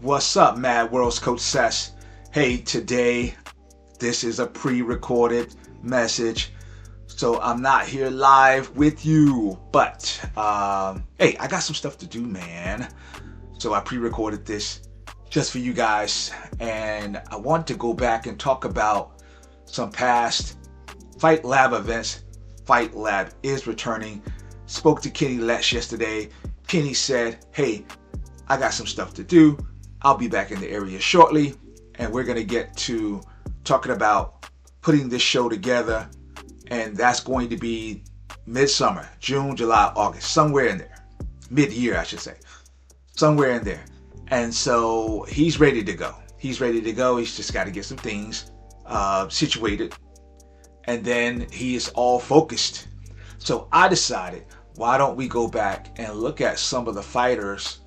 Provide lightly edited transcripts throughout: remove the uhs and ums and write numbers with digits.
What's up, Mad World's Coach Sess? Hey, today this is a pre-recorded message, so I'm not here live with you. But hey, I got some stuff to do, man. So I pre-recorded this just for you guys, and I want to go back and talk about some past Fight Lab events. Fight Lab is returning. Spoke to Kenny Letch yesterday. Kenny said, "Hey, I got some stuff to do. I'll be back in the area shortly, and we're going to get to talking about putting this show together, and that's going to be midsummer, June, July, August, somewhere in there. Mid-year, I should say. Somewhere in there." And so he's ready to go. He's ready to go. He's just got to get some things situated, and then he is all focused. So I decided, why don't we go back and look at some of the fighters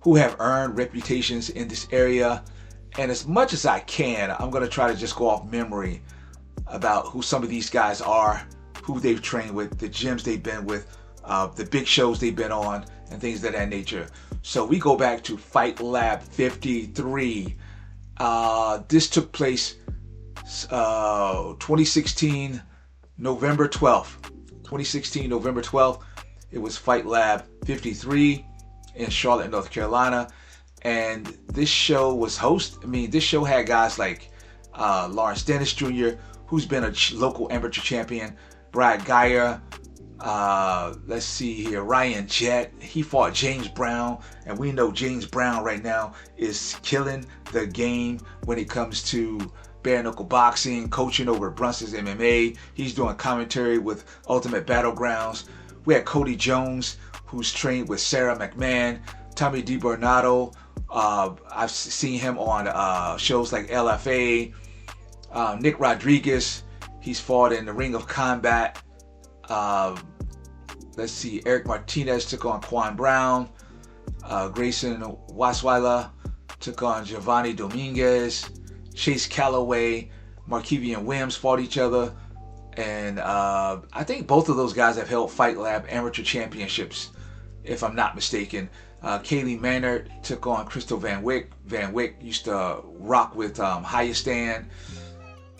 who have earned reputations in this area. And as much as I can, I'm going to try to just go off memory about who some of these guys are, who they've trained with, the gyms they've been with, the big shows they've been on, and things of that nature. So we go back to Fight Lab 53. This took place 2016, November 12th. 2016, November 12th. It was Fight Lab 53 in Charlotte, North Carolina. And this show was this show had guys like Lawrence Dennis Jr., who's been a local amateur champion, Brad Geyer, let's see here, Ryan Jett. He fought James Brown, and we know James Brown right now is killing the game when it comes to bare knuckle boxing, coaching over at Brunson's MMA. He's doing commentary with Ultimate Battlegrounds. We had Cody Jones, who's trained with Sarah McMahon, Tommy DiBernardo. I've seen him on shows like LFA. Nick Rodriguez, he's fought in the Ring of Combat. Let's see, Eric Martinez took on Quan Brown. Grayson Waswala took on Giovanni Dominguez. Chase Calloway, Markevian Williams fought each other. And I think both of those guys have held Fight Lab amateur championships, if I'm not mistaken. Kaylee Maynard took on Crystal Van Wyck. Van Wyck used to rock with Hayastan.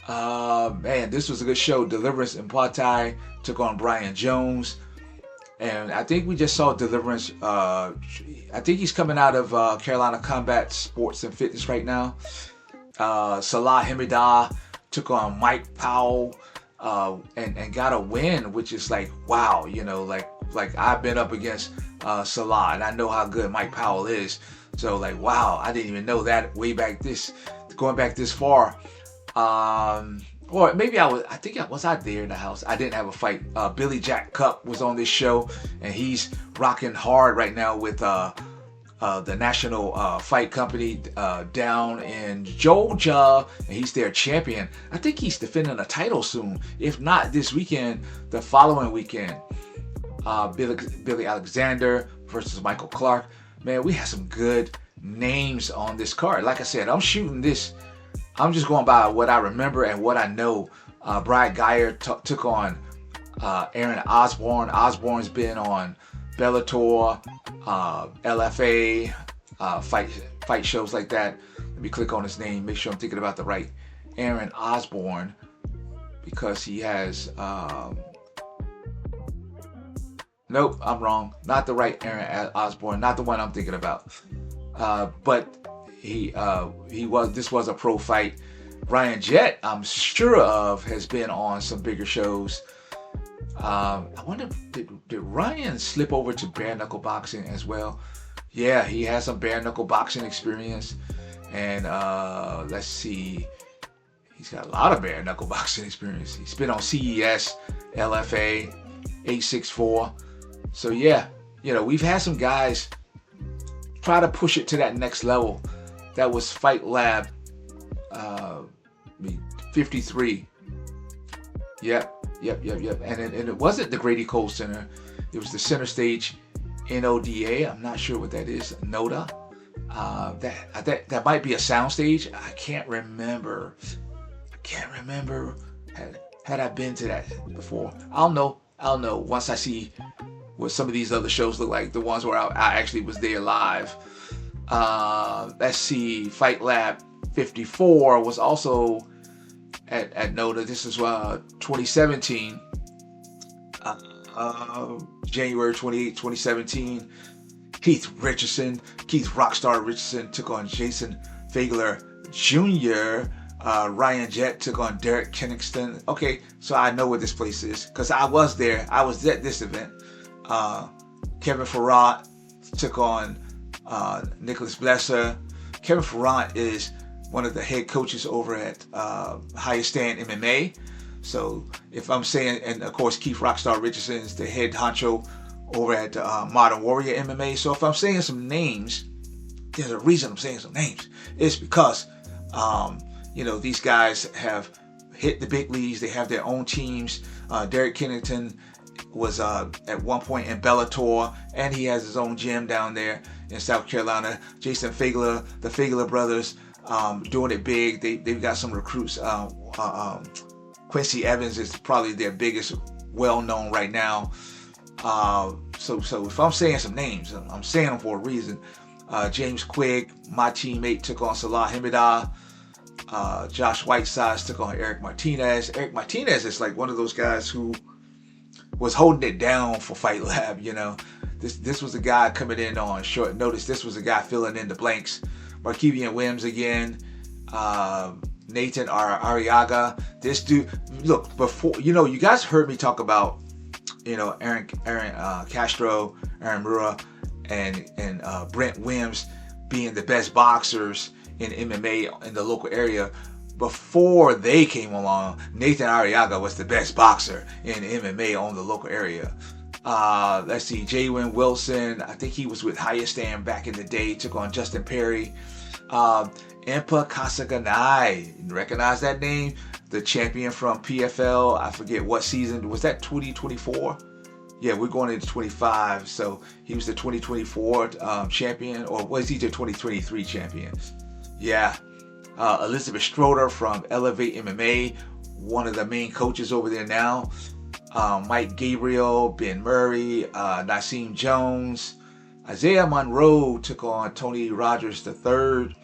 Man, this was a good show. Deliverance and Patai took on Brian Jones. And I think we just saw Deliverance. I think he's coming out of Carolina Combat Sports and Fitness right now. Salah Hemidah took on Mike Powell and got a win, which is like, wow, you know, like I've been up against Salah, and I know how good Mike Powell is. So like, wow, I didn't even know that going back this far. Or maybe I think I was out there in the house. I didn't have a fight. Billy Jack Cup was on this show, and he's rocking hard right now with the National Fight Company down in Georgia, and he's their champion. I think he's defending a title soon. If not this weekend, the following weekend. Billy Alexander versus Michael Clark. Man, we have some good names on this card. Like I said, I'm shooting this. I'm just going by what I remember and what I know. Brad Geyer took on Aaron Osborne. Osborne's been on Bellator, LFA, fight shows like that. Let me click on his name, make sure I'm thinking about the right Aaron Osborne, because he has nope, I'm wrong. Not the right Aaron Osborne, not the one I'm thinking about. But this was a pro fight. Ryan Jett, I'm sure of, has been on some bigger shows. I wonder, did Ryan slip over to bare knuckle boxing as well? Yeah, he has some bare knuckle boxing experience. And let's see, he's got a lot of bare knuckle boxing experience. He's been on CES, LFA, 864. So yeah, you know, we've had some guys try to push it to that next level. That was Fight Lab 53. Yep. And it wasn't the Grady Cole Center. It was the Center Stage NODA. I'm not sure what that is. NODA. That might be a sound stage. I can't remember. Had I been to that before? I'll know once I see what some of these other shows look like. The ones where I actually was there live. Let's see, Fight Lab 54 was also at NOTA. This is 2017, January 28, 2017. Keith Rockstar Richardson took on Jason Fagler Jr. Ryan Jett took on Derek Kingston. Okay, so I know where this place is because I was there. I was at this event. Kevin Farrat took on Nicholas Blesser. Kevin Farrat is one of the head coaches over at Highest Stand MMA. So if I'm saying, and of course Keith Rockstar Richardson is the head honcho over at Modern Warrior MMA. So if I'm saying some names, there's a reason I'm saying some names. It's because these guys have hit the big leagues. They have their own teams. Derek Kennington was at one point in Bellator, and he has his own gym down there in South Carolina. Jason Fagler, the Fagler brothers, doing it big. They've got some recruits. Quincy Evans is probably their biggest, well-known right now. So if I'm saying some names, I'm saying them for a reason. James Quigg, my teammate, took on Salah Hemidah. Josh Whitesides took on Eric Martinez. Eric Martinez is like one of those guys who was holding it down for Fight Lab. This was a guy coming in on short notice. This was a guy filling in the blanks. Markevian Wims again. Nathan Arriaga. This dude, look, before, you guys heard me talk about, Aaron Castro, Aaron Mura, and Brent Wims being the best boxers in MMA in the local area. Before they came along, Nathan Arriaga was the best boxer in MMA on the local area. Let's see, Jaywin Wilson, I think he was with Highest Stand back in the day, took on Justin Perry. Impa Kasaganai, you recognize that name? The champion from PFL, I forget what season, was that 2024? Yeah, we're going into 25, so he was the 2024 champion, or was he the 2023 champion? Yeah. Elizabeth Schroeder from Elevate MMA, one of the main coaches over there now. Mike Gabriel, Ben Murray, Nassim Jones. Isaiah Monroe took on Tony Rogers III.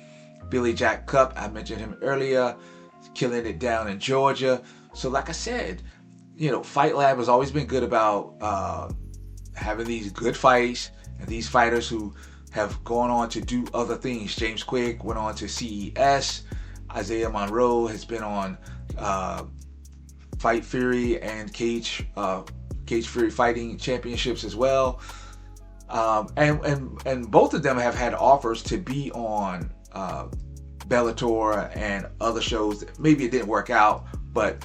Billy Jack Cup, I mentioned him earlier, killing it down in Georgia. So like I said, Fight Lab has always been good about having these good fights and these fighters who have gone on to do other things. James Quigg went on to CES. Isaiah Monroe has been on Fight Fury and Cage Fury Fighting Championships as well. And both of them have had offers to be on Bellator and other shows. Maybe it didn't work out, but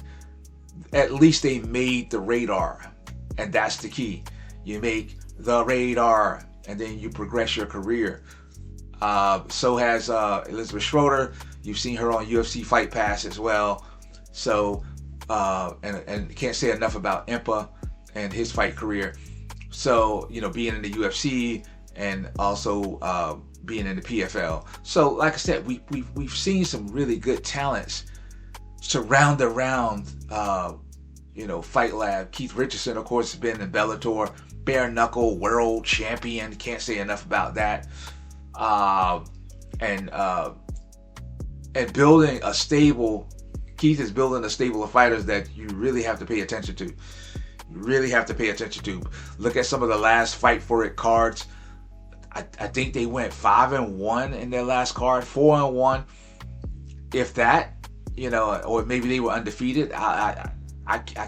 at least they made the radar, and that's the key. You make the radar, and then you progress your career. So has Elizabeth Schroeder. You've seen her on UFC Fight Pass as well. So, and can't say enough about Impa and his fight career. So, being in the UFC and also being in the PFL. So, like I said, we've seen some really good talents surround around, Fight Lab. Keith Richardson, of course, has been in Bellator. Bare knuckle world champion. Can't say enough about that. And building a stable. Keith is building a stable of fighters that you really have to pay attention to. Look at some of the last Fight For It cards. I think they went 5-1 in their last card, 4-1, if that. Or maybe they were undefeated. I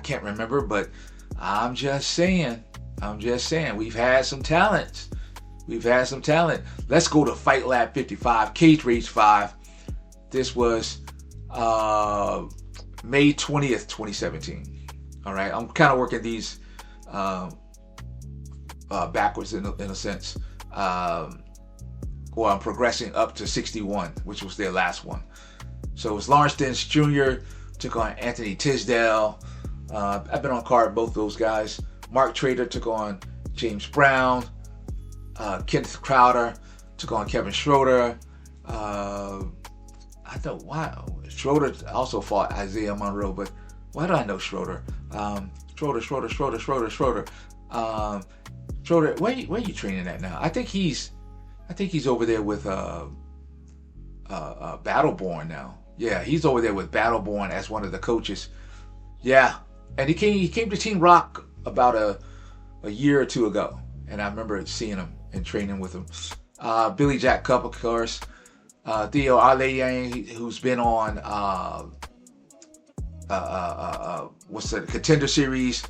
can't remember, but I'm just saying. We've had some talents. Let's go to Fight Lab 55, Cage Rage 5. This was May 20th, 2017. All right, I'm kind of working these backwards in a sense. Or I'm progressing up to 61, which was their last one. So it's Lawrence Dents Jr. took on Anthony Tisdale. I've been on card both those guys. Mark Trader took on James Brown. Kenneth Crowder took on Kevin Schroeder. I thought, wow, Schroeder also fought Isaiah Monroe, but why do I know Schroeder? Schroeder. Schroeder, where are you training at now? I think he's I think he's over there with Battleborn now. Yeah, he's over there with Battleborn as one of the coaches. Yeah, and he came to Team Rock about a year or two ago, and I remember seeing him and training with him. Billy Jack Cup, of course. Theo Arleyang, who's been on what's the Contender Series.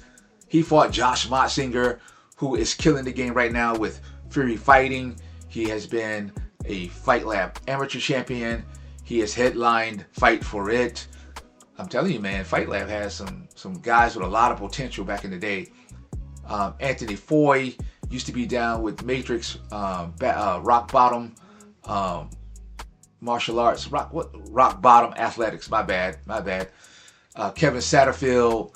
He fought Josh Motzinger, who is killing the game right now with Fury Fighting. He has been a Fight Lab amateur champion. He has headlined Fight for It. I'm telling you, man, Fight Lab has some guys with a lot of potential back in the day. Anthony Foy used to be down with Matrix, Rock Bottom Martial Arts, Rock Bottom Athletics. My bad. Kevin Satterfield,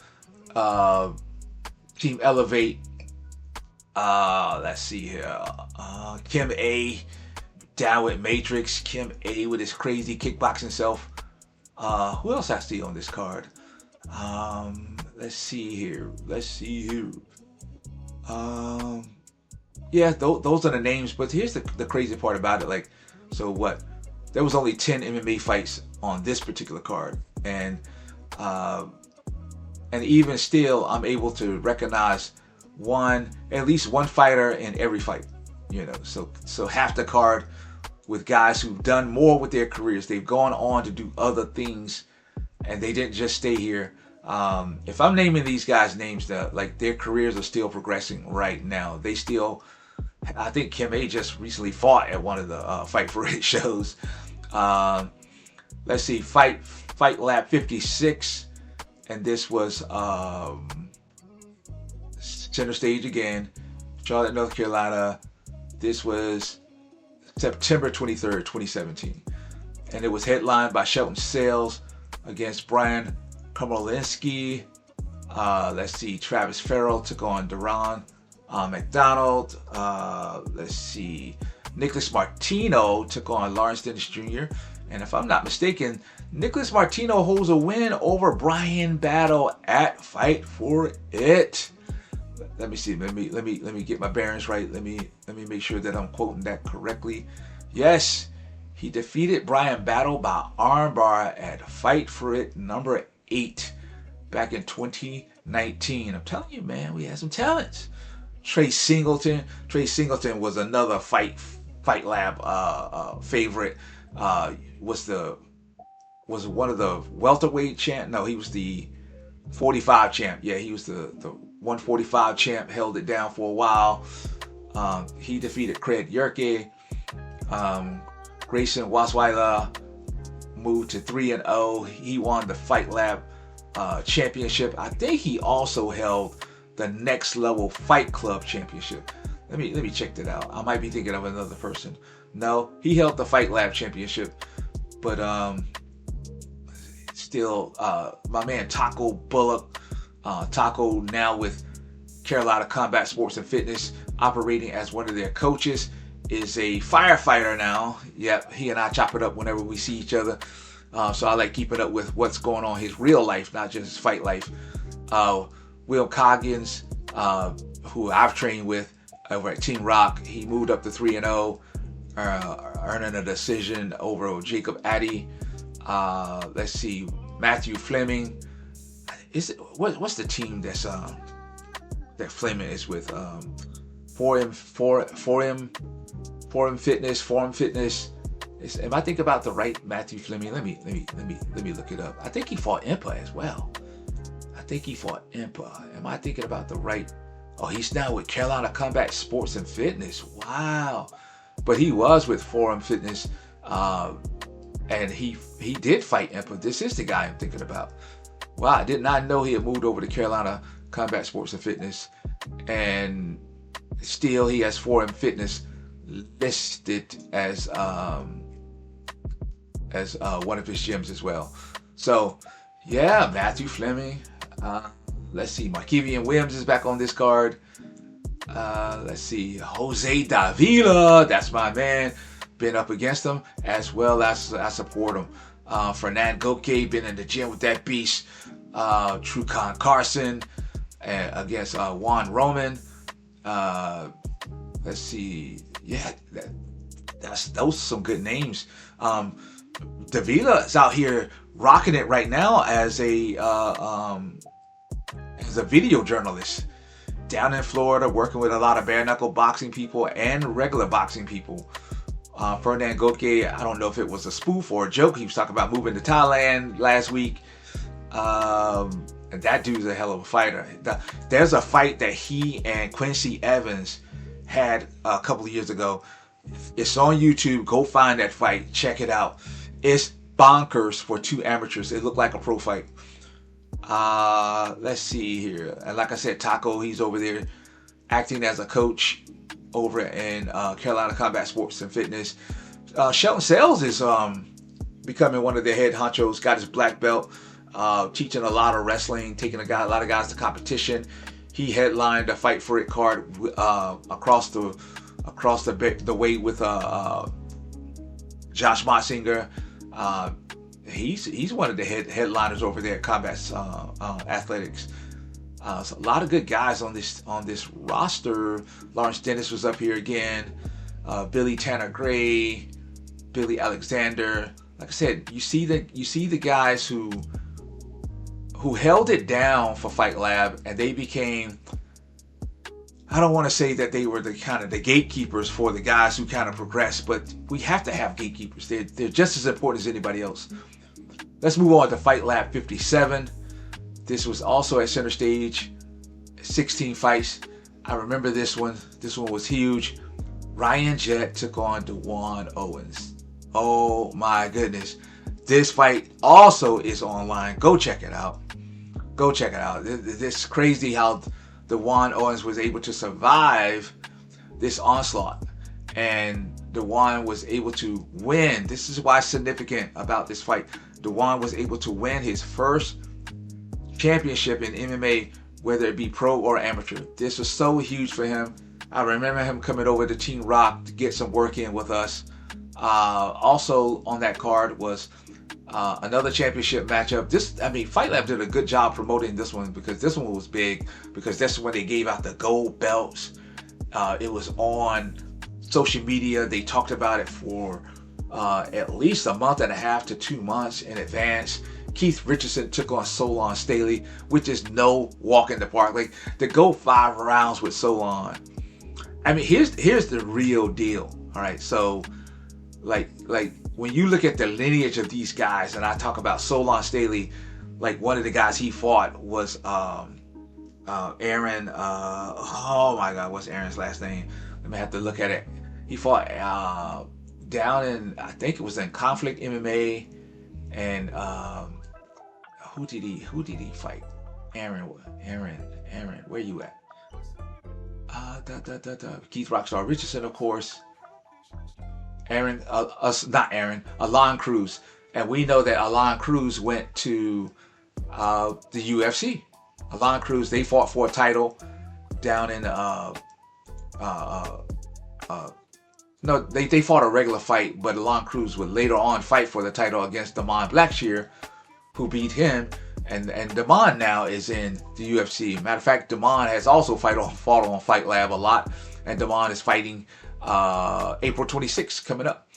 Team Elevate. Let's see here. Kim A down with Matrix. Kim A with his crazy kickboxing self. Who else I see on this card? Let's see here. Yeah, those are the names. But here's the crazy part about it. Like, so what? There was only 10 MMA fights on this particular card, and even still, I'm able to recognize at least one fighter in every fight. You know, so half the card with guys who've done more with their careers. They've gone on to do other things, and they didn't just stay here. If I'm naming these guys names, like their careers are still progressing right now. They still, I think Kim A just recently fought at one of the Fight for It shows. Let's see, Fight Lab 56, and this was center stage again, Charlotte, North Carolina. This was September 23rd, 2017. And it was headlined by Shelton Sales against Brian Komolinsky. Let's see, Travis Farrell took on Duran McDonald. Let's see, Nicholas Martino took on Lawrence Dennis Jr. And if I'm not mistaken, Nicholas Martino holds a win over Bryan Battle at Fight for It. Let me see. Let me get my bearings right. Let me make sure that I'm quoting that correctly. Yes, he defeated Bryan Battle by armbar at Fight for It number 8 back in 2019. I'm telling you, man, we had some talents. Trey Singleton was another Fight Lab favorite. Was one of the welterweight champ. No, he was the 45 champ. Yeah, he was the 145 champ. Held it down for a while. He defeated Craig Yerke. Grayson Wasweiler moved to 3-0. He won the Fight Lab championship. I think he also held the Next Level Fight Club championship. Let me check that out. I might be thinking of another person. No, he held the Fight Lab championship, but still, my man Taco Bullock, Taco now with Carolina Combat Sports and Fitness, operating as one of their coaches, is a firefighter now. Yep, he and I chop it up whenever we see each other. So I like keeping up with what's going on in his real life, not just his fight life. Will Coggins, who I've trained with over at Team Rock, he moved up to 3-0, earning a decision over Jacob Addy. Let's see, Matthew Fleming. What's the team that Fleming is with? Forum Fitness. Am I thinking about the right Matthew Fleming? Let me look it up. I think he fought Impa as well. Am I thinking about the right? Oh, he's now with Carolina Combat Sports and Fitness. Wow. But he was with Forum Fitness, and he did fight Impa. This is the guy I'm thinking about. Wow, I did not know he had moved over to Carolina Combat Sports and Fitness, and still he has Forum Fitness listed as one of his gyms as well. So yeah, Matthew Fleming. Let's see, Markevian Williams is back on this card. Let's see, Jose Davila, that's my man. Been up against him as well as I support him. Fernand Goke, been in the gym with that beast. Trucon Carson against Juan Roman. Let's see, yeah, those are some good names. Davila is out here rocking it right now as a video journalist down in Florida, working with a lot of bare knuckle boxing people and regular boxing people. Ferdinand Goke, I don't know if it was a spoof or a joke. He was talking about moving to Thailand last week. And that dude's a hell of a fighter. There's a fight that he and Quincy Evans had a couple of years ago. It's on YouTube. Go find that fight. Check it out. It's bonkers for two amateurs. It looked like a pro fight. Let's see here. And like I said, Taco, he's over there acting as a coach over in Carolina Combat Sports and Fitness. Shelton Sales is becoming one of their head honchos. Got his black belt. Teaching a lot of wrestling, taking a lot of guys to competition. He headlined a Fight for It card across the way with Josh Motzinger. He's one of the headliners over there at Combat Athletics. So a lot of good guys on this roster. Lawrence Dennis was up here again. Billy Tanner Gray, Billy Alexander. Like I said, you see the guys who held it down for Fight Lab, and they became, I don't want to say that they were the gatekeepers for the guys who kind of progressed, but we have to have gatekeepers. They're just as important as anybody else. Let's move on to Fight Lab 57. This was also at Center Stage, 16 fights. I remember this one. This one was huge. Ryan Jett took on Dewan Owens. Oh my goodness. This fight also is online. Go check it out. Go check it out. It's crazy how Dewan Owens was able to survive this onslaught. And Dewan was able to win. This is why it's significant about this fight. Dewan was able to win his first championship in MMA, whether it be pro or amateur. This was so huge for him. I remember him coming over to Team Rock to get some work in with us. Also on that card was another championship matchup. Fight Lab did a good job promoting this one, because this one was big, because that's when they gave out the gold belts. It was on social media. They talked about it for at least a month and a half to 2 months in advance. Keith Richardson took on Solon Staley, which is no walk in the park. Like, to go 5 rounds with Solon. Here's the real deal. All right, so like when you look at the lineage of these guys, and I talk about Solon Staley, like one of the guys he fought was Aaron. Oh my God, what's Aaron's last name? Let me have to look at it. He fought down in, I think it was in Conflict MMA, and who did he fight? Aaron, where you at? Keith Rockstar Richardson, of course. Alon Cruz. And we know that Alon Cruz went to the UFC. Alon Cruz, they fought for a title down in no, they fought a regular fight, but Alon Cruz would later on fight for the title against Damon Blackshear, who beat him. And Damon now is in the UFC. Matter of fact, Damon has also fought on Fight Lab a lot, and Damon is fighting April 26th coming up.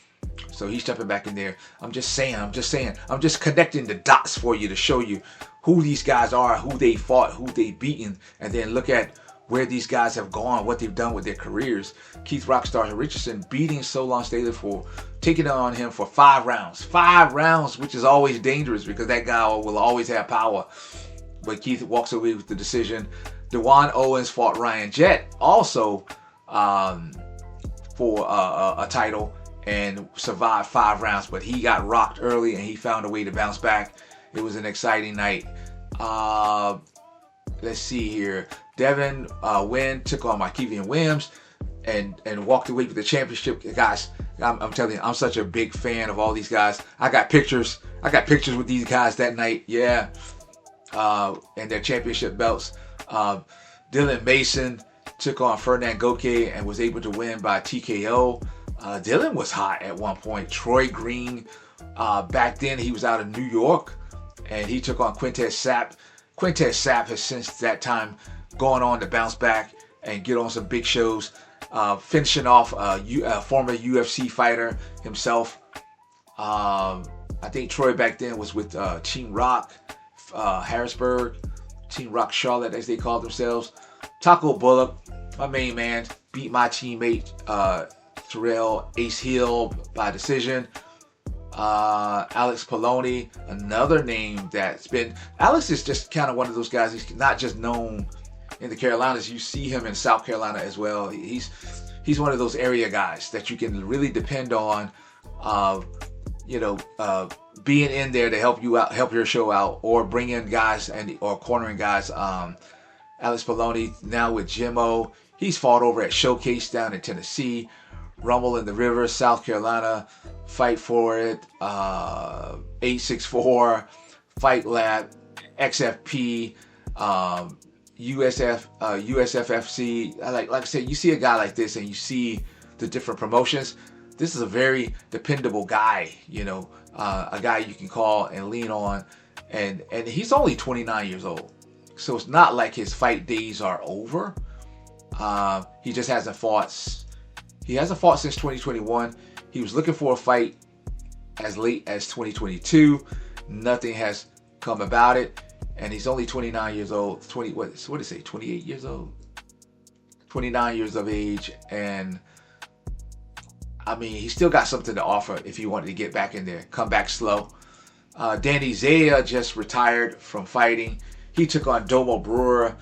So he's jumping back in there. I'm just connecting the dots for you to show you who these guys are, who they fought, who they beaten, and then look at where these guys have gone, what they've done with their careers. Keith Rockstar Richardson beating Solon Staley for taking on him for 5 rounds. 5 rounds, which is always dangerous because that guy will always have power. But Keith walks away with the decision. Dewan Owens fought Ryan Jett also for a title and survived 5 rounds, but he got rocked early and he found a way to bounce back. It was an exciting night. Let's see here. Devin Nguyen took on Markevian Williams and walked away with the championship. Guys, I'm telling you, I'm such a big fan of all these guys. I got pictures with these guys that night. Yeah. And their championship belts. Dylan Mason took on Ferdinand Goke and was able to win by TKO. Dylan was hot at one point. Troy Green, back then he was out of New York, and he took on Quintez Sapp. Quintez Sapp has since that time gone on to bounce back and get on some big shows. finishing off a former UFC fighter himself. I think Troy back then was with Team Rock, Harrisburg, Team Rock Charlotte as they called themselves. Taco Bullock, my main man, beat my teammate Terrell Ace Hill by decision. Alex Poloni, another name that's been... Alex is just kind of one of those guys. He's not just known in the Carolinas. You see him in South Carolina as well. He's one of those area guys that you can really depend on, being in there to help you out, help your show out, or bring in guys or cornering guys. Alex Poloni now with Jimmo. He's fought over at Showcase down in Tennessee, Rumble in the River, South Carolina, Fight For It, 864, Fight Lab, XFP, USFFC. Like I said, you see a guy like this and you see the different promotions. This is a very dependable guy, a guy you can call and lean on. And he's only 29 years old. So it's not like his fight days are over. He just hasn't fought. He hasn't fought since 2021. He was looking for a fight as late as 2022. Nothing has come about it. And he's only 29 years old. 28 years old? 29 years of age. And I mean, he still got something to offer if he wanted to get back in there. Come back slow. Danny Zaya just retired from fighting. He took on Domo Brewer.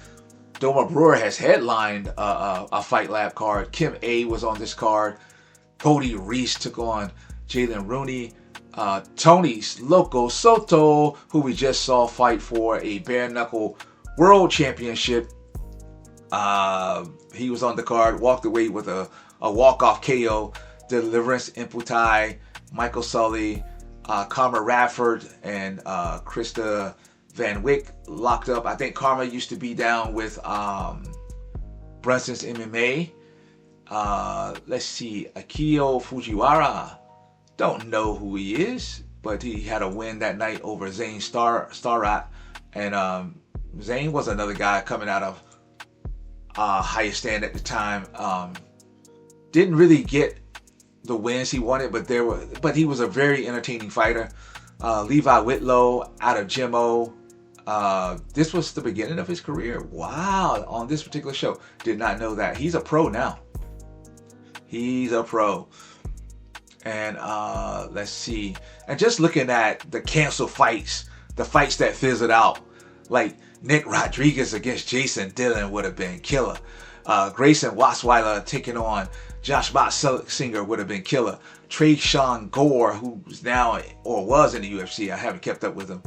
Domo Brewer has headlined a Fight Lab card. Kim A was on this card. Cody Reese took on Jalen Rooney. Tony Loco Soto, who we just saw fight for a bare knuckle world championship. He was on the card, walked away with a walk-off KO. Deliverance Imputai, Michael Sully, Karma Radford, and Krista Van Wyck locked up. I think Karma used to be down with Brunson's MMA. Let's see, Akio Fujiwara. Don't know who he is, but he had a win that night over Zane Starrat. And Zane was another guy coming out of highest stand at the time. Didn't really get the wins he wanted, but he was a very entertaining fighter. Levi Whitlow out of Jimmo. This was the beginning of his career. Wow, on this particular show. Did not know that. He's a pro now. He's a pro. And let's see. And just looking at the canceled fights, the fights that fizzled out, like Nick Rodriguez against Jason Dillon would have been killer. Grayson Wasweiler taking on Josh Botsinger would have been killer. Trayshawn Gore, who's now or was in the UFC, I haven't kept up with him.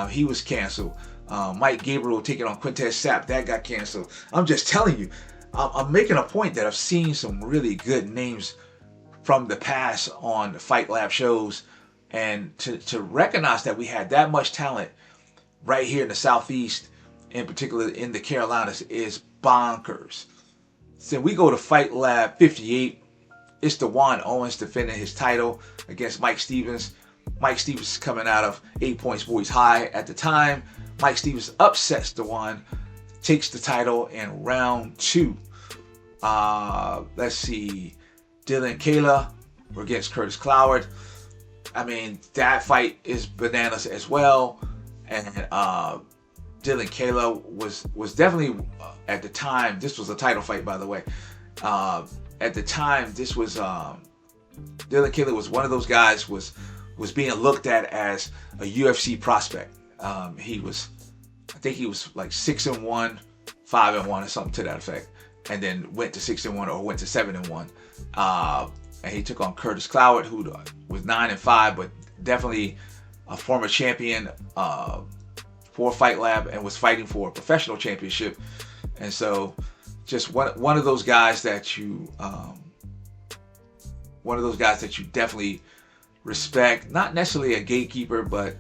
He was canceled. Mike Gabriel taking on Quintez Sapp, that got canceled. I'm just telling you, I'm making a point that I've seen some really good names from the past on the Fight Lab shows, and to recognize that we had that much talent right here in the Southeast, in particular in the Carolinas, is bonkers. So we go to Fight Lab 58. It's DeJuan Owens defending his title against Mike Stevens. Mike Stevens is coming out of 8 Points Boys High at the time. Mike Stevens upsets DeJuan, takes the title in round 2. Let's see. Dylan Kayla against Curtis Cloward. I mean, that fight is bananas as well. And Dylan Kayla was definitely, at the time, this was a title fight, by the way. At the time, this was, Dylan Kayla was one of those guys was being looked at as a UFC prospect. I think he was like 6-1, 5-1 or something to that effect. And then went to 6-1 or went to 7-1. And he took on Curtis Cloward, who was 9-5, but definitely a former champion for Fight Lab and was fighting for a professional championship. And so, just one of those guys that you definitely respect. Not necessarily a gatekeeper, but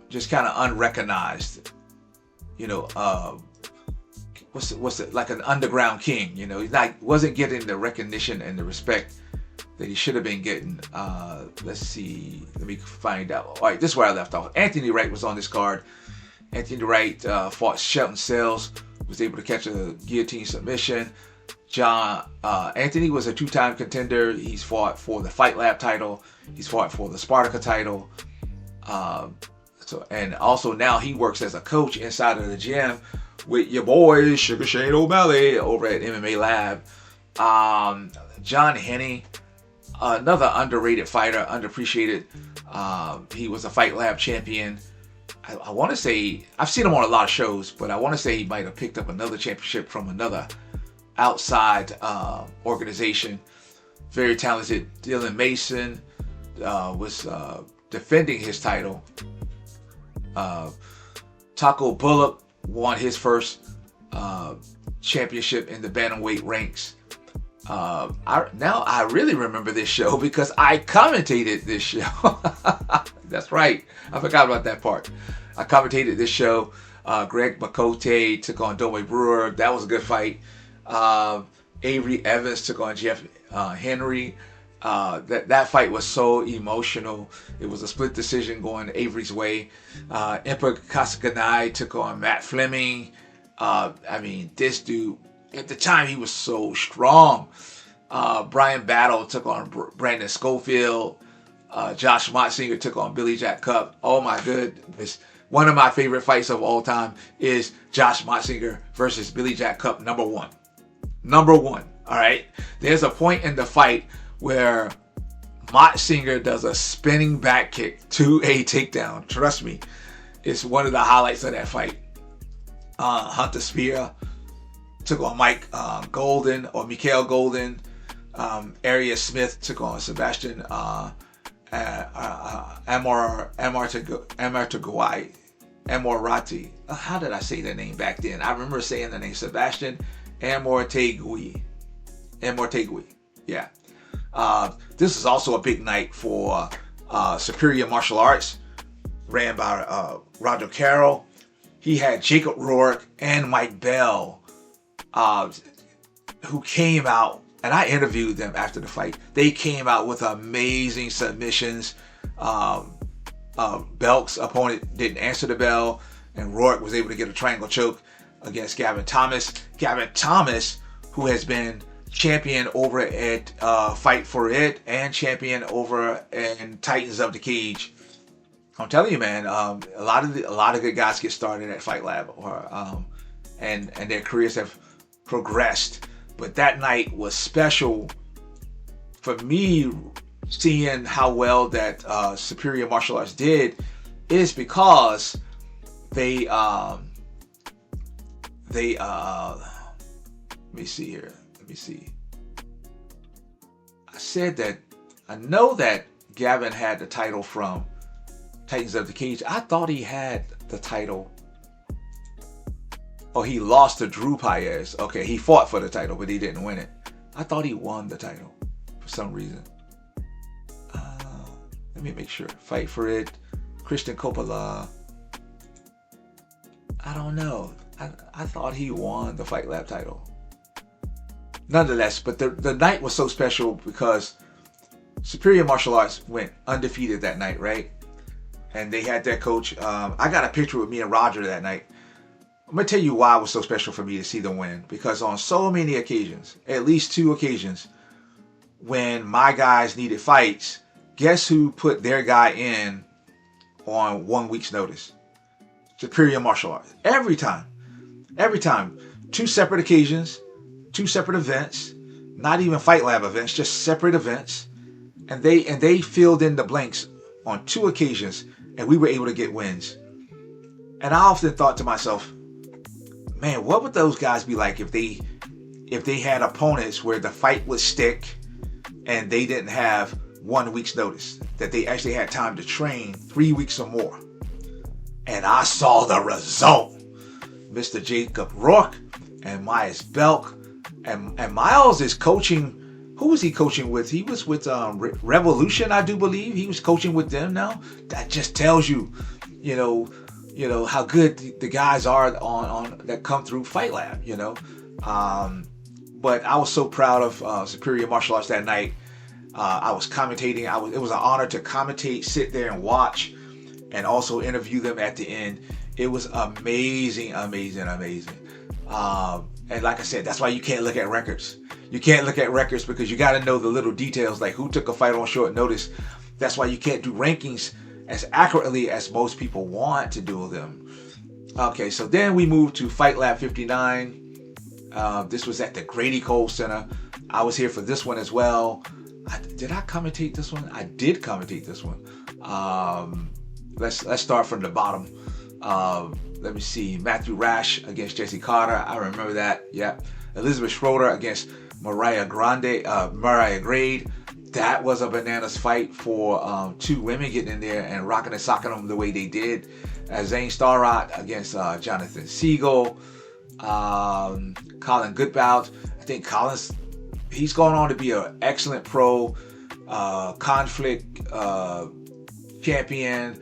just kind of unrecognized. What's it like, an underground king? He wasn't getting the recognition and the respect that he should have been getting. Let's see. Let me find out. All right, this is where I left off. Anthony Wright was on this card. Anthony Wright fought Shelton Sales, was able to catch a guillotine submission. John Anthony was a 2-time contender. He's fought for the Fight Lab title. He's fought for the Spartica title. And also now he works as a coach inside of the gym with your boy Sugar Shane O'Malley over at MMA Lab. John Henney, another underrated fighter, underappreciated. He was a Fight Lab champion. I want to say, I've seen him on a lot of shows, but I want to say he might have picked up another championship from another outside organization. Very talented. Dylan Mason was defending his title. Taco Bullock won his first championship in the bantamweight ranks. I really remember this show because I commentated this show. That's right. I forgot about that part. I commentated this show. Greg Makote took on Domi Brewer. That was a good fight. Avery Evans took on Jeff Henry. That fight was so emotional. It was a split decision going Avery's way. Impa Kasaganai took on Matt Fleming. This dude, at the time, he was so strong. Brian Battle took on Brandon Schofield. Josh Motzinger took on Billy Jack Cup. Oh my goodness. One of my favorite fights of all time is Josh Motzinger versus Billy Jack Cup number one. Number one. All right. There's a point in the fight where Motzinger does a spinning back kick to a takedown. Trust me. It's one of the highlights of that fight. Hunter Spear took on Mikael Golden. Arias Smith took on Sebastian Amorati. How did I say that name back then? I remember saying the name Sebastian Amortegui. Yeah. This is also a big night for Superior Martial Arts, ran by Roger Carroll. He had Jacob Rourke and Mike Bell, who came out, and I interviewed them after the fight. They came out with amazing submissions. Belk's opponent didn't answer the bell, and Rourke was able to get a triangle choke against Gavin Thomas. Gavin Thomas, who has been champion over at Fight For It and champion over in Titans of the Cage. I'm telling you, man, a lot of good guys get started at Fight Lab, and their careers have progressed. But that night was special for me. Seeing how well that Superior Martial Arts did is because they let me see here. Let me see. I said that I know that Gavin had the title from Titans of the Cage. I thought he had the title. Oh, he lost to Drew Paez. Okay, he fought for the title, but he didn't win it. I thought he won the title for some reason. Let me make sure. Fight For It. Christian Coppola. I don't know. I thought he won the Fight Lab title. Nonetheless, but the night was so special because Superior Martial Arts went undefeated that night, right? And they had their coach. I got a picture with me and Roger that night. I'm going to tell you why it was so special for me to see them win. Because on so many occasions, at least 2 occasions, when my guys needed fights, guess who put their guy in on 1 week's notice? Superior Martial Arts. Every time. 2 separate occasions, 2 separate events, not even Fight Lab events, just separate events. And they filled in the blanks on 2 occasions, and we were able to get wins. And I often thought to myself, man, what would those guys be like if they had opponents where the fight would stick and they didn't have 1 week's notice, that they actually had time to train 3 weeks or more. And I saw the result. Mr. Jacob Rourke and Myers Belk. And Miles is coaching. Who was he coaching with? He was with Revolution, I do believe. He was coaching with them now. That just tells you, you know how good the guys are on that come through Fight Lab, But I was so proud of Superior Martial Arts that night. I was commentating. It was an honor to commentate, sit there and watch, and also interview them at the end. It was amazing. And like I said, that's why you can't look at records. You can't look at records because you got to know the little details, like who took a fight on short notice. That's why you can't do rankings as accurately as most people want to do them. Okay, so then we moved to Fight Lab 59. This was at the Grady Cole Center. I was here for this one as well. Did I commentate this one? I did commentate this one. Let's start from the bottom. Let me see. Matthew Rash against Jesse Carter. I remember that. Yeah. Elizabeth Schroeder against Mariah Grade. That was a bananas fight for two women getting in there and rocking and socking them the way they did. Zane Starrott against Jonathan Siegel. Colin Goodbout. I think he's going on to be an excellent pro. Conflict champion.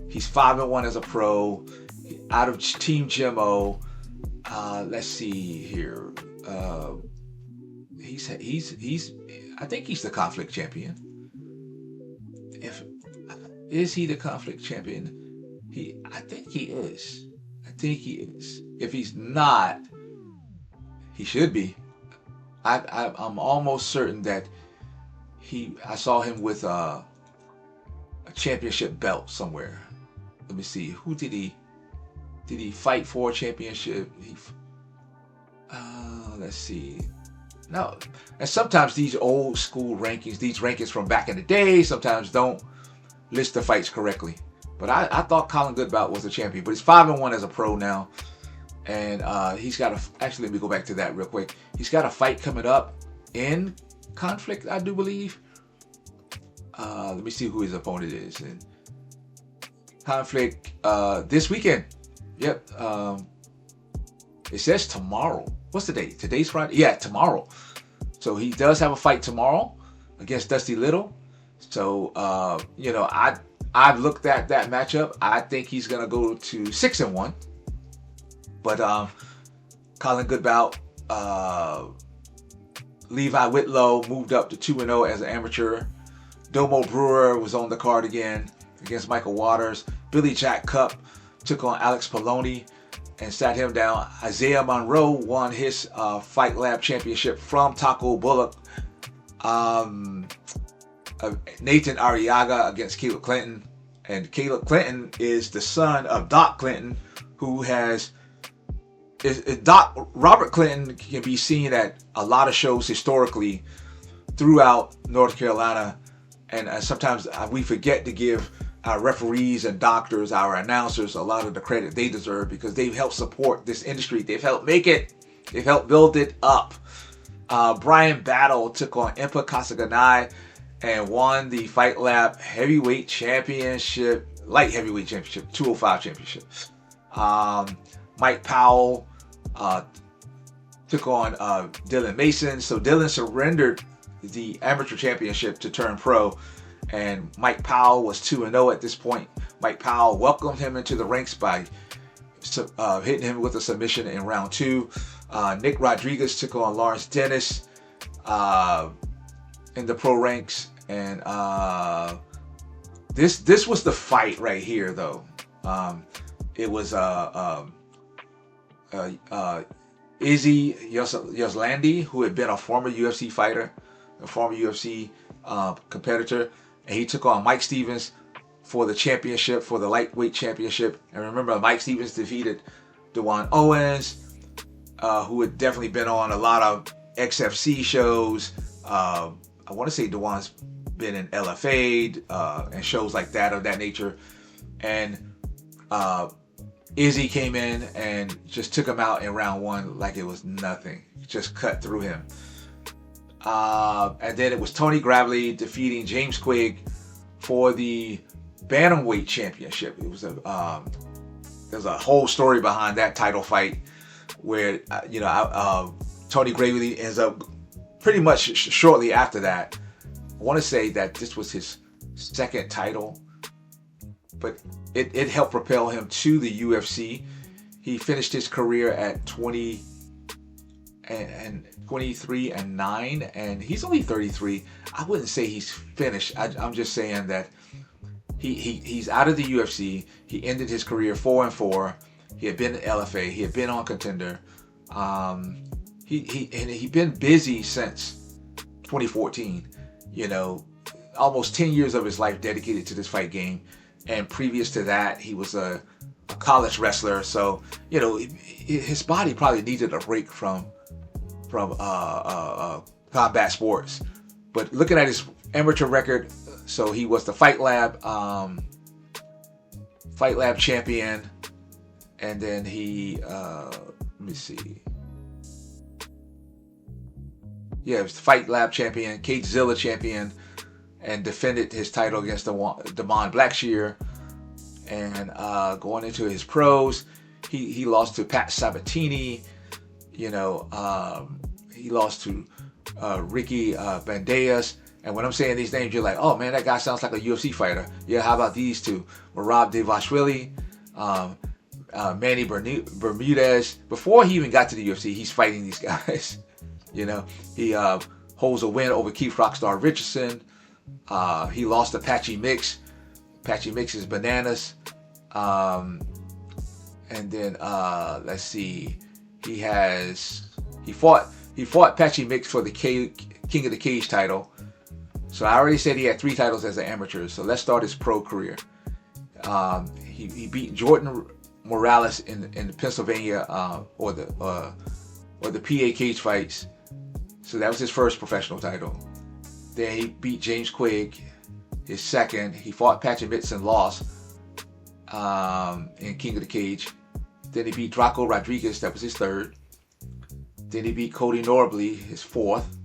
He's 5-1 as a pro. Out of Team Jimmo. Let's see here. He's I think he's the Conflict champion. Is he the Conflict champion? I think he is. If he's not, he should be. I'm almost certain that I saw him with a championship belt somewhere. Let me see. Who did he fight for a championship? Let's see. No. And sometimes these old school rankings, these rankings from back in the day, sometimes don't list the fights correctly. But I thought Colin Goodbout was a champion. But he's 5-1 as a pro now. And he's got actually, let me go back to that real quick. He's got a fight coming up in Conflict, I do believe. Let me see who his opponent is. And Conflict this weekend. Yep. It says tomorrow. What's the date? Today's Friday? Yeah, tomorrow. So he does have a fight tomorrow against Dusty Little. So, I've looked at that matchup. I think he's going to go to 6-1. But Colin Goodbout, Levi Whitlow moved up to 2-0 as an amateur. Domo Brewer was on the card again against Michael Waters. Billy Jack Cup took on Alex Poloni and sat him down. Isaiah Monroe won his Fight Lab championship from Taco Bullock. Nathan Arriaga against Caleb Clinton. And Caleb Clinton is the son of Doc Clinton, who Robert Clinton can be seen at a lot of shows historically throughout North Carolina. And sometimes we forget to give our referees and doctors, our announcers, a lot of the credit they deserve because they've helped support this industry. They've helped make it. They've helped build it up. Brian Battle took on Impa Kasaganai and won the Fight Lab Heavyweight Championship, Light Heavyweight Championship, 205 Championship. Mike Powell took on Dylan Mason. So Dylan surrendered the amateur championship to turn pro. And Mike Powell was 2-0 at this point. Mike Powell welcomed him into the ranks by hitting him with a submission in round 2. Nick Rodriguez took on Lawrence Dennis in the pro ranks. And this was the fight right here, though. It was Izzy Yoslandi, who had been a former UFC fighter, a former UFC competitor. And he took on Mike Stevens for the championship, for the lightweight championship. And remember, Mike Stevens defeated Dewan Owens, who had definitely been on a lot of XFC shows. I want to say Dewan's been in LFA and shows like that of that nature. And Izzy came in and just took him out in round 1 like it was nothing. Just cut through him. And then it was Tony Gravely defeating James Quigg for the Bantamweight Championship. It was there's a whole story behind that title fight where Tony Gravely ends up pretty much shortly after that. I want to say that this was his second title, but it helped propel him to the UFC. He finished his career at 23-9, and he's only 33. I wouldn't say he's finished. I'm just saying that he's out of the UFC. He ended his career 4-4. He had been in LFA. He had been on Contender. He been busy since 2014. You know, almost 10 years of his life dedicated to this fight game. And previous to that, he was a college wrestler. So, you know, his body probably needed a break from combat sports. But looking at his amateur record, so he was the Fight Lab champion, and then he let me see. Yeah, he was the Fight Lab champion, Cagezilla champion, and defended his title against Damon Blackshear. And going into his pros, he lost to Pat Sabatini. You know, he lost to Ricky Bandejas. And when I'm saying these names, you're like, oh man, that guy sounds like a UFC fighter. Yeah, how about these two? Merab Dvalishvili, Manny Bermudez. Before he even got to the UFC, he's fighting these guys. You know, he holds a win over Keith Rockstar Richardson. He lost to Patchy Mix. Patchy Mix is bananas. And then let's see, he fought Patchy Mix for the King of the Cage title. So I already said he had 3 titles as an amateur. So let's start his pro career. He beat Jordan Morales in the Pennsylvania or the PA cage fights. So that was his first professional title. Then he beat James Quigg, his second. He fought Patchy Mix and lost in King of the Cage. Then he beat Draco Rodriguez, that was his third. Then he beat Cody Norbley, his fourth.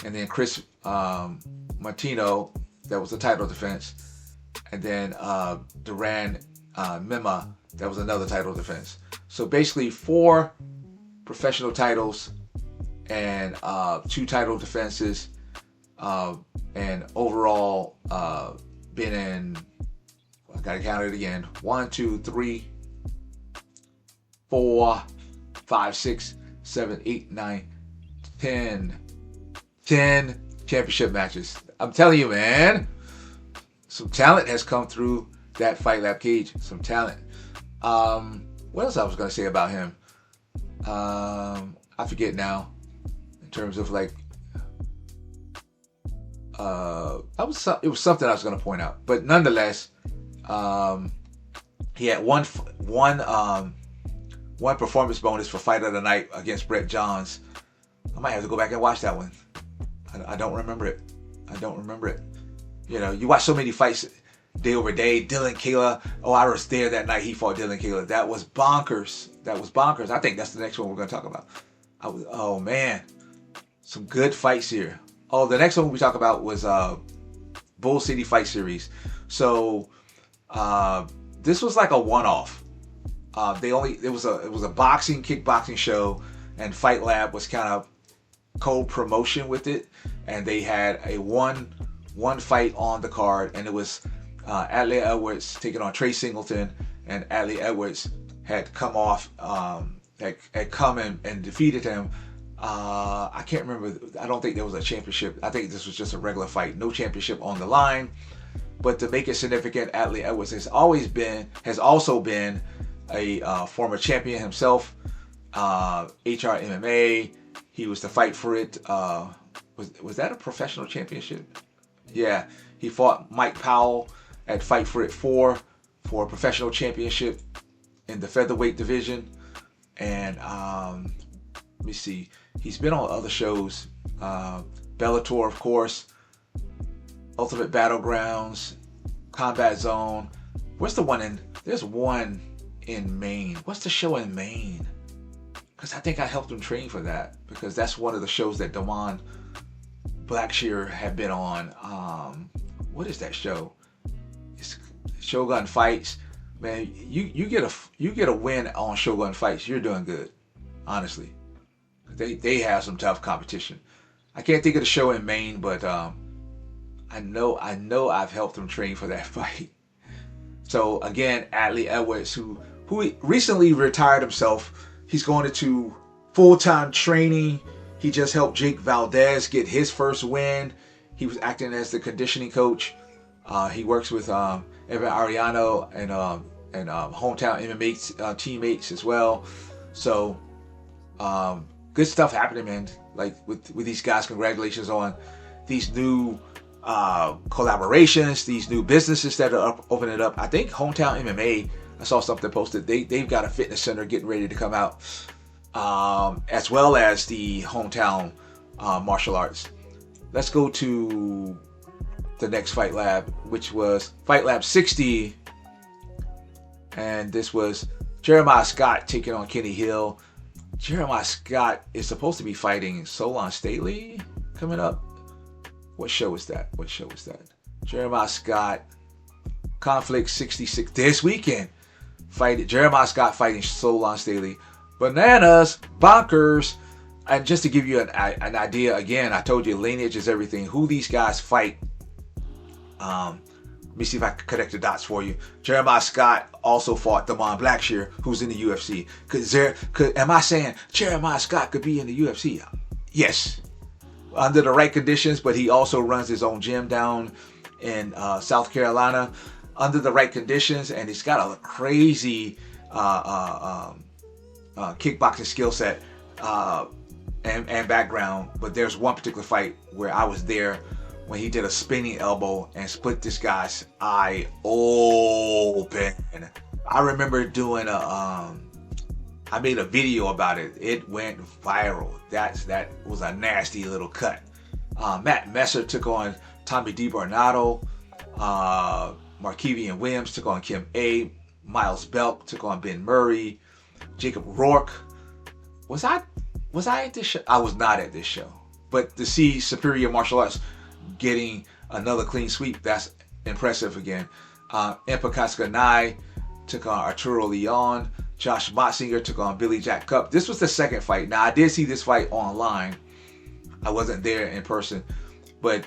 And then Chris Martino, that was the title defense. And then Duran Mima, that was another title defense. So basically 4 professional titles and 2 title defenses. And overall, been in, I gotta count it again, 1, 2, 3, 4, 5, 6, 7, 8, 9, 10 championship matches. I'm telling you, man, some talent has come through that Fight Lab cage. Some talent. What else I was gonna say about him? I forget now. In terms of like, it was something I was gonna point out, but nonetheless, he had one performance bonus for Fight of the Night against Brett Johns. I might have to go back and watch that one. I don't remember it. You know, you watch so many fights day over day. Dylan Kayla. Oh, I was there that night. He fought Dylan Kayla. That was bonkers. I think that's the next one we're going to talk about. Oh man, some good fights here. Oh, the next one we talk about was Bull City Fight Series. So this was like a one-off. It was a boxing, kickboxing show, and Fight Lab was kind of co-promotion with it, and they had a one fight on the card, and it was Adley Edwards taking on Trey Singleton, and Adley Edwards had come off, had come and defeated him. I can't remember. I don't think there was a championship. I think this was just a regular fight, no championship on the line. But to make it significant, Adley Edwards has also been a former champion himself. HR MMA. He was to fight for it. Was that a professional championship? Yeah, he fought Mike Powell at Fight For It 4 for a professional championship in the featherweight division. And let me see, he's been on other shows, Bellator, of course, Ultimate Battlegrounds, Combat Zone. There's one in Maine. What's the show in Maine? Because I think I helped him train for that, because that's one of the shows that Damon Blackshear had been on. What is that show? It's Shogun Fights. Man, you get a win on Shogun Fights, you're doing good. Honestly, they have some tough competition. I can't think of the show in Maine, but I know I've helped him train for that fight. So again, Adley Edwards, who recently retired himself. He's going into full-time training. He just helped Jake Valdez get his first win. He was acting as the conditioning coach. He works with Evan Ariano and Hometown MMA teammates as well. So Good stuff happening, man. Like with these guys, congratulations on these new collaborations, these new businesses that are opening up. I think Hometown MMA, I saw something posted. They've got a fitness center getting ready to come out, as well as the Hometown Martial Arts. Let's go to the next Fight Lab, which was Fight Lab 60, and this was Jeremiah Scott taking on Kenny Hill. Jeremiah Scott is supposed to be fighting Solon Stately coming up. What show is that? Jeremiah Scott, Conflict 66 this weekend. Jeremiah Scott fighting Solon Stately. Bananas, bonkers. And just to give you an idea, again, I told you lineage is everything. Who these guys fight. Let me see if I can connect the dots for you. Jeremiah Scott also fought Damon Blackshear, who's in the UFC. Am I saying Jeremiah Scott could be in the UFC? Yes, under the right conditions, but he also runs his own gym down in South Carolina under the right conditions, and he's got a crazy kickboxing skill set and background. But there's one particular fight where I was there when he did a spinning elbow and split this guy's eye open. I remember doing I made a video about it. It went viral. That was a nasty little cut. Matt Messer took on Tommy DiBernardo. Markevian Williams took on Kim A. Miles Belk took on Ben Murray. Jacob Rourke. Was I at this show? I was not at this show. But to see Superior Martial Arts getting another clean sweep, that's impressive again. Impa Kaskanai took on Arturo Leon. Josh Motzinger took on Billy Jack Cup. This was the second fight. Now, I did see this fight online. I wasn't there in person. But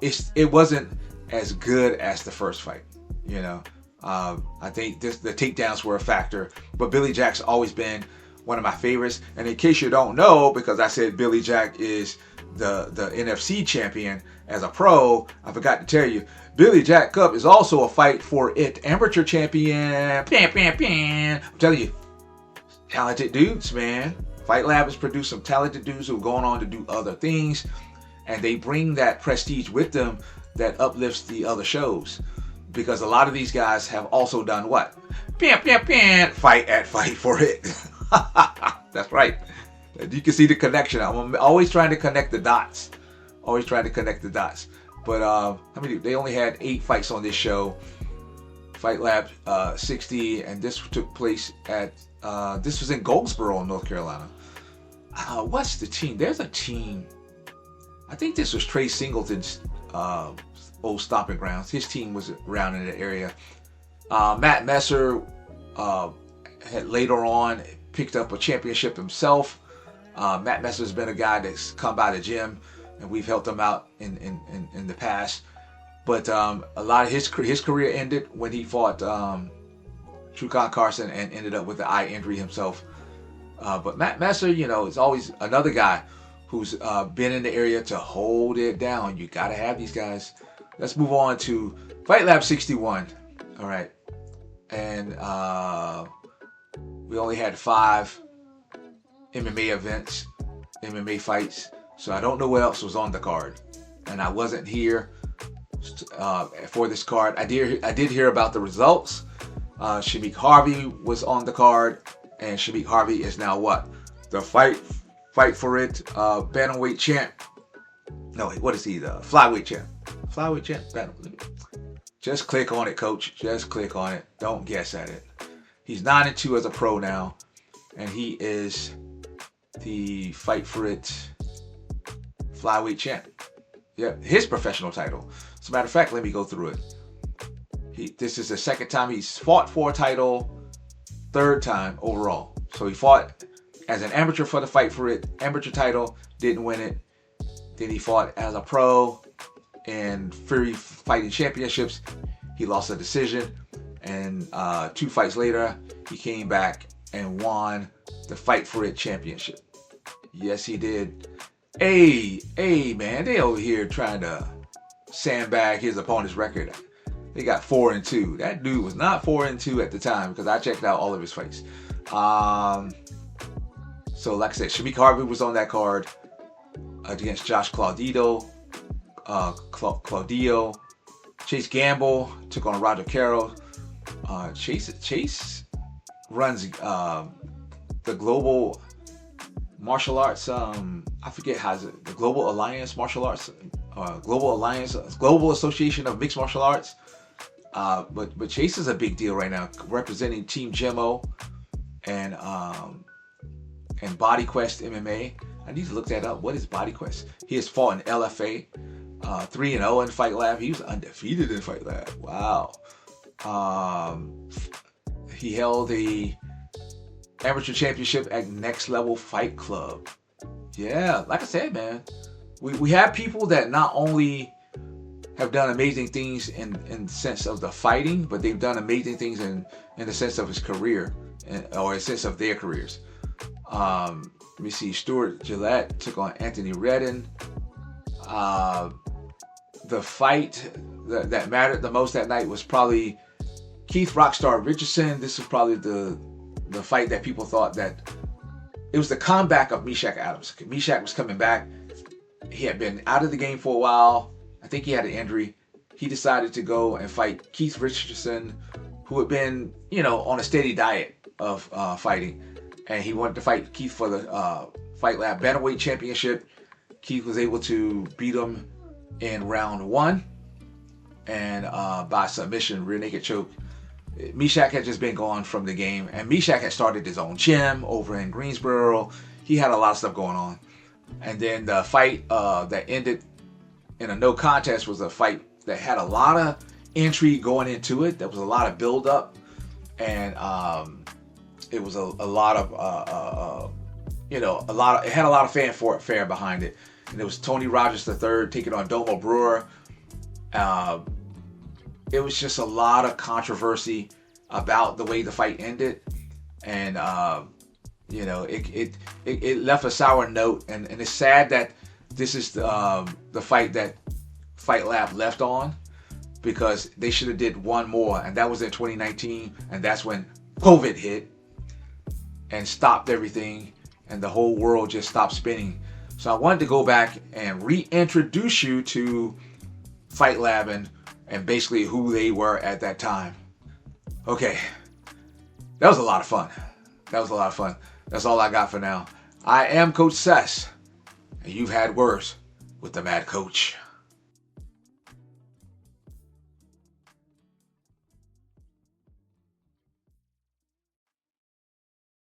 it wasn't as good as the first fight. You know, I think the takedowns were a factor. But Billy Jack's always been one of my favorites. And in case you don't know, because I said Billy Jack is the NFC champion as a pro, I forgot to tell you, Billy Jack Cup is also a fight for it amateur champion. I'm telling you, talented dudes, man. Fight Lab has produced some talented dudes who are going on to do other things, and they bring that prestige with them that uplifts the other shows. Because a lot of these guys have also done what? Fight for it. That's right. You can see the connection. I'm always trying to connect the dots. But they only had 8 fights on this show. Fight Lab 60, and this took place at this was in Goldsboro, North Carolina. What's the team? There's a team. I think this was Trey Singleton's old stomping grounds. His team was around in the area. Matt Messer had later on picked up a championship himself. Matt Messer's been a guy that's come by the gym, and we've helped him out in the past. But a lot of his career ended when he fought Trucon Carson and ended up with the eye injury himself. But Matt Messer, is always another guy who's been in the area to hold it down. You got to have these guys. Let's move on to Fight Lab 61. All right. And we only had 5 MMA events, MMA fights. So I don't know what else was on the card. And I wasn't here for this card. I did hear about the results. Shamik Harvey was on the card. And Shamik Harvey is now what? The fight for it bantamweight champ. No, wait, what is he? The flyweight champ. Flyweight champ? Just click on it, coach. Just click on it. Don't guess at it. He's 9-2 as a pro now. And he is the fight for it flyweight champ. Yeah, his professional title. As a matter of fact, let me go through it. This is the second time he's fought for a title, 3rd time overall. So he fought as an amateur for the fight for it amateur title, didn't win it. Then he fought as a pro in Fury Fighting Championships. He lost a decision, and 2 fights later, he came back and won the Fight for It championship. Yes, he did. Hey, man, they over here trying to sandbag his opponent's record. They got 4-2. That dude was not 4-2 at the time because I checked out all of his fights. So like I said, Shamik Harvey was on that card against Josh Claudio. Chase Gamble took on Roger Carroll. Chase runs the global martial arts. I forget how it. The Global Alliance Martial Arts, Global Association of Mixed Martial Arts. But Chase is a big deal right now, representing Team Gemo and BodyQuest MMA. I need to look that up. What is BodyQuest? He has fought in LFA, 3-0 in Fight Lab. He was undefeated in Fight Lab. Wow. He held the amateur championship at Next Level Fight Club. Yeah, like I said, man, we have people that not only have done amazing things in the sense of the fighting, but they've done amazing things in the sense of his career, or in the sense of their careers. Let me see. Stuart Gillette took on Anthony Redden. The fight that mattered the most that night was probably Keith Rockstar Richardson. This was probably the fight that people thought that it was the comeback of Meshack Adams. Meshack was coming back. He had been out of the game for a while. I think he had an injury. He decided to go and fight Keith Richardson, who had been, on a steady diet of fighting. And he wanted to fight Keith for the Fight Lab Bantamweight Championship. Keith was able to beat him in round 1 and by submission, rear naked choke. Meshack had just been gone from the game, and Meshack had started his own gym over in Greensboro. He had a lot of stuff going on. And then the fight that ended in a no contest was a fight that had a lot of intrigue going into it. There was a lot of build up, and it was a lot of it had a lot of fanfare behind it. And it was Tony Rogers III taking on Domo Brewer. It was just a lot of controversy about the way the fight ended, and it left a sour note. And it's sad that this is the fight that Fight Lab left on, because they should have did one more, and that was in 2019, and that's when COVID hit and stopped everything, and the whole world just stopped spinning. So I wanted to go back and reintroduce you to Fight Lab and basically who they were at that time. Okay, that was a lot of fun. That's all I got for now. I am Coach Sess, and you've had words with the Mad Coach.